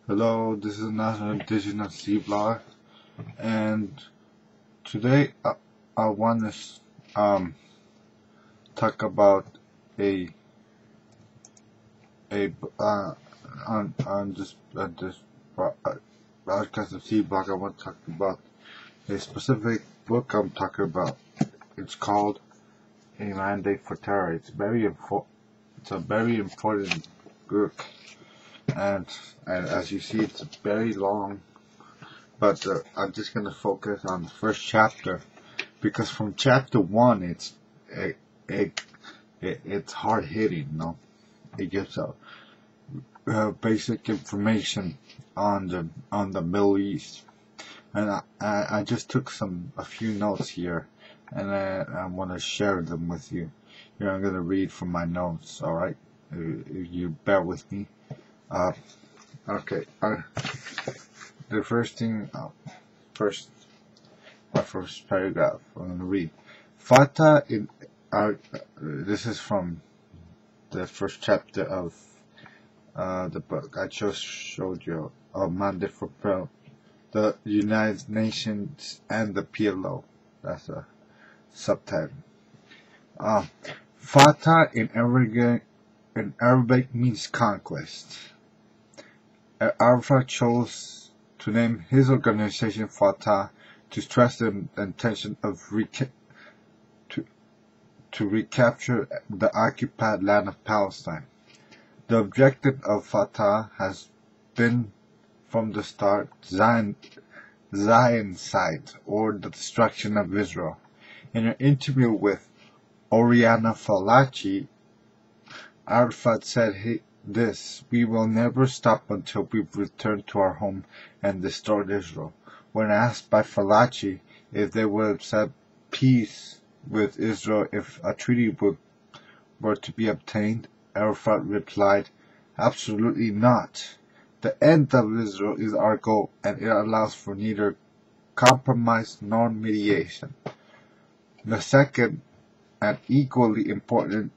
Hello, this is another edition of C Blog, and today I want to talk about a a on this broadcast of C Blog. I want to talk about a specific book I'm talking about. It's called A Mandate for Terror. It's a very important book, and as you see, it's very long. But I'm just gonna focus on the first chapter because from chapter one, it, it, it's hard hitting. It gives basic information on the Middle East, and I just took a few notes here, and I want to share them with you. Here I'm gonna read from my notes. All right, if you bear with me. Uh, okay. The first thing, first my first paragraph I'm going to read. Fatah in this is from the first chapter of the book I just showed you, Mandate for Pearl, the United Nations and the PLO. That's a subtitle. Fatah in Arabic means conquest. Arafat chose to name his organization Fatah to stress the intention of to recapture the occupied land of Palestine. The objective of Fatah has been from the start Zionicide, or the destruction of Israel. In an interview with Oriana Fallaci, Arafat said this: "We will never stop until we've returned to our home and destroyed Israel." When asked by Fallaci if they would accept peace with Israel if a treaty were to be obtained, Arafat replied, "Absolutely not. The end of Israel is our goal, and it allows for neither compromise nor mediation." The second and equally important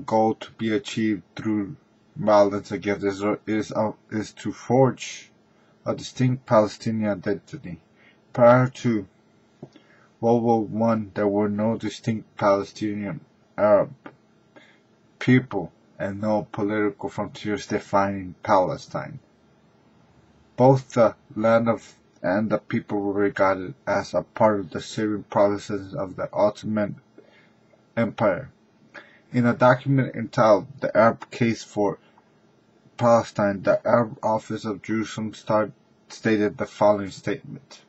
goal to be achieved through violence against Israel is to forge a distinct Palestinian identity. Prior to World War I, there were no distinct Palestinian Arab people and no political frontiers defining Palestine. Both the land and the people were regarded as a part of the Syrian provinces of the Ottoman Empire. In a document entitled "The Arab Case for Palestine," the Arab Office of Jerusalem stated the following statement: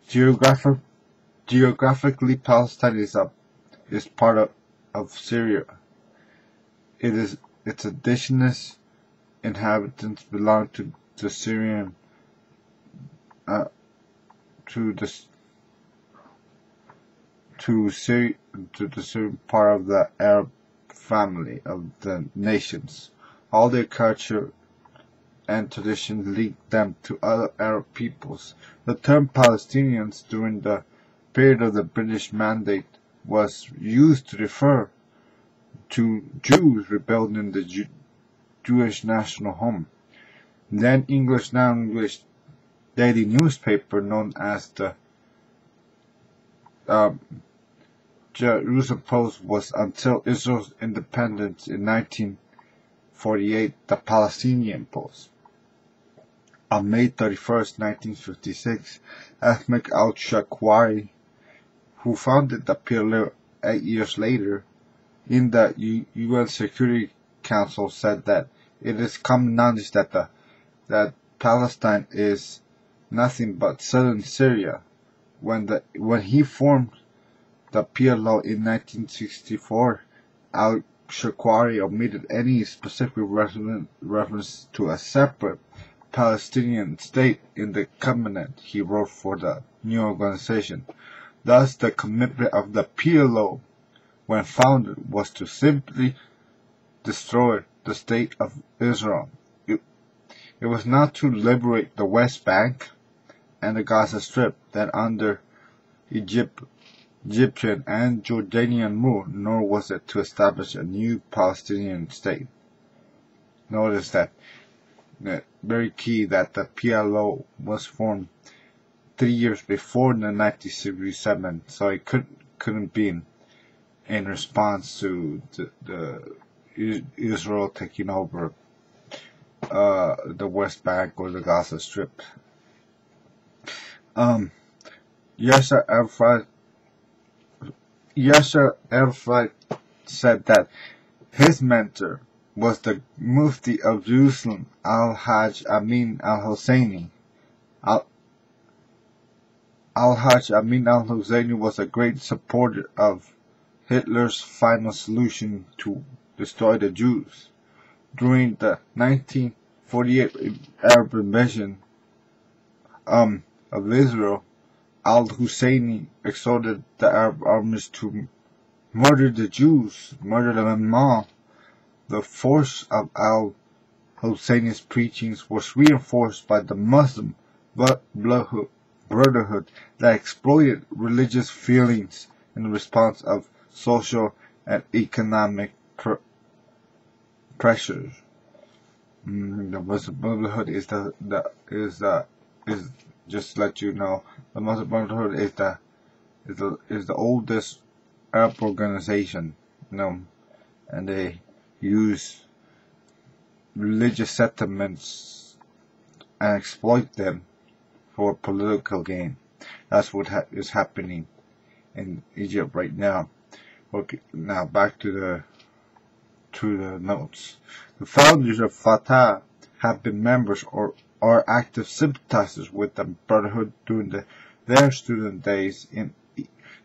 Geographically, Palestine is part of Syria. Its indigenous inhabitants belong to the Syrian Syrian part of the Arab family of the nations. All their culture and traditions link them to other Arab peoples. The term Palestinians during the period of the British Mandate was used to refer to Jews rebuilding the Jewish national home. Then English non-English daily newspaper known as the Jerusalem Post was, until Israel's independence in 1948, the Palestinian Post. On May 31, 1956, Ahmed al-Shakwari, who founded the PLO 8 years later, in the UN Security Council, said that it is common knowledge that Palestine is nothing but southern Syria. When he formed the PLO in 1964, al-Shakwari omitted any specific reference to a separate Palestinian state in the covenant he wrote for the new organization. Thus, the commitment of the PLO, when founded, was to simply destroy the state of Israel. It was not to liberate the West Bank and the Gaza Strip, that under Egyptian and Jordanian rule, nor was it to establish a new Palestinian state. notice that very key that the PLO was formed 3 years before the 1967, so it couldn't be in response to the Israel taking over the West Bank or the Gaza Strip. Um, Yasser Arafat said that his mentor was the Mufti of Jerusalem, Al-Hajj Amin al-Husseini. Al-Hajj Amin al-Husseini was a great supporter of Hitler's final solution to destroy the Jews. During the 1948 Arab invasion of Israel, al-Husseini exhorted the Arab armies to murder the Jews, murder them in mass. The force of al-Husseini's preachings was reinforced by the Muslim Brotherhood that exploited religious feelings in response of social and economic pressures. The Muslim Brotherhood is just to let you know, the Muslim Brotherhood is the oldest Arab organization, and they use religious sentiments and exploit them for political gain. That's what is happening in Egypt right now. Okay, now back to the notes. The founders of Fatah have been members or are active sympathizers with the Brotherhood during their student days in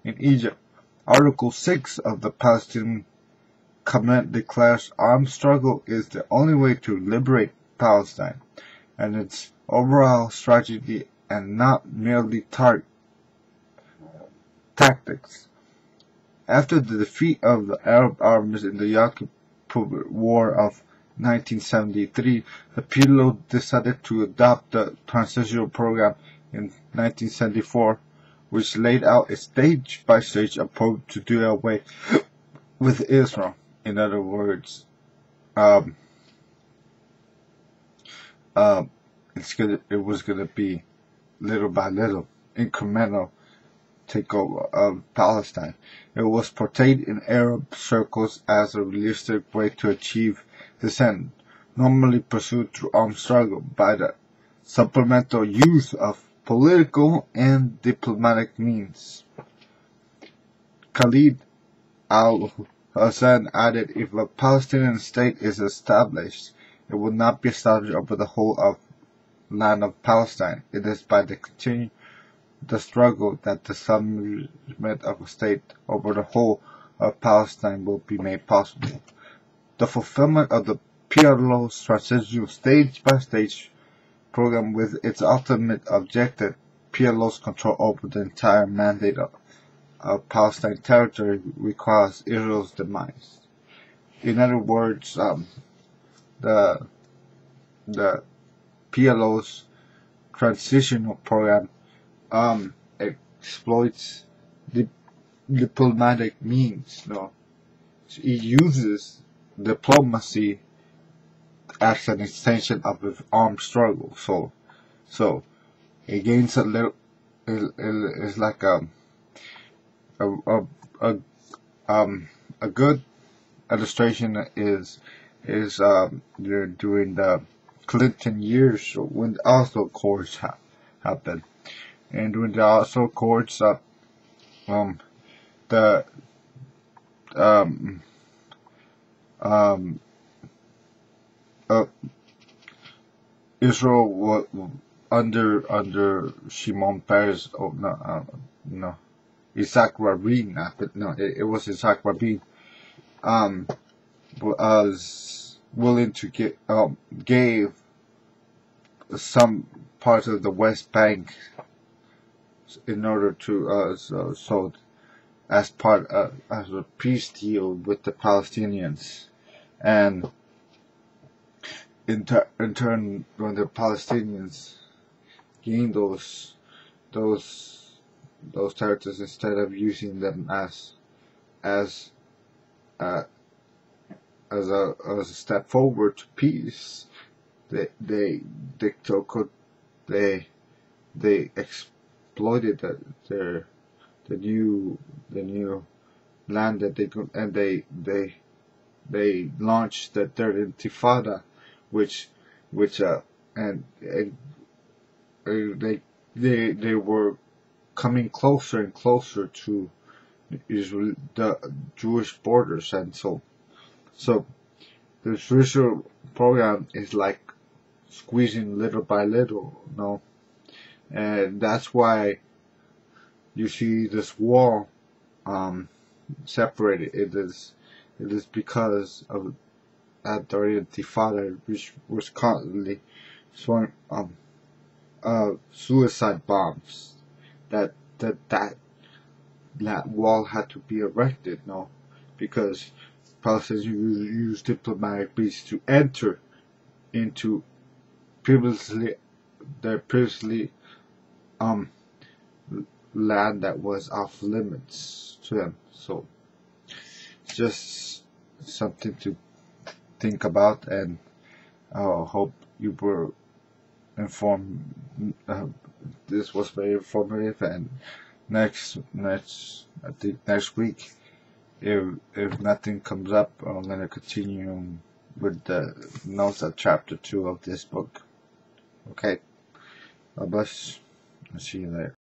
Egypt. Article 6 of the Palestinian Covenant declares armed struggle is the only way to liberate Palestine, and its overall strategy and not merely tactics. After the defeat of the Arab armies in the Yom Kippur War of 1973, the PLO decided to adopt the transitional program in 1974, which laid out a stage-by-stage approach to do away with Israel. In other words, it was gonna be little by little, incremental takeover of Palestine. It was portrayed in Arab circles as a realistic way to achieve this end, normally pursued through armed struggle by the supplemental use of political and diplomatic means. Khalid al-Hassan added, if a Palestinian state is established, it will not be established over the whole of land of Palestine. It is by the struggle that the establishment of a state over the whole of Palestine will be made possible. The fulfillment of the PLO's transitional stage-by-stage program with its ultimate objective, PLO's control over the entire mandate of Palestine territory, requires Israel's demise. In other words, the PLO's transitional program exploits diplomatic means. It uses diplomacy as an extension of the armed struggle. So it gains a little. It's like a good illustration is during the Clinton years when the Oslo Accords happened, and during the Oslo Accords, the Israel was under Shimon Peres. Isaac Rabin. It was Isaac Rabin. Was willing to gave some parts of the West Bank in order to so as part as a peace deal with the Palestinians, and in turn when the Palestinians gained those territories, instead of using them as a step forward to peace, they took they exploited the new land that they could, and they launched the third intifada, which and they were coming closer and closer to Israel, the Jewish borders, and so the spiritual program is like squeezing little by little, and that's why you see this wall separated. It is because of that third intifada, which was constantly throwing suicide bombs. That wall had to be erected, because Palestinians used diplomatic means to enter into their previously land that was off limits to them. So it's just something to think about, and I hope you were informed. This was very informative, and I think next week, if nothing comes up, I'm gonna continue with the notes of chapter 2 of this book. Okay, God bless. I'll see you later.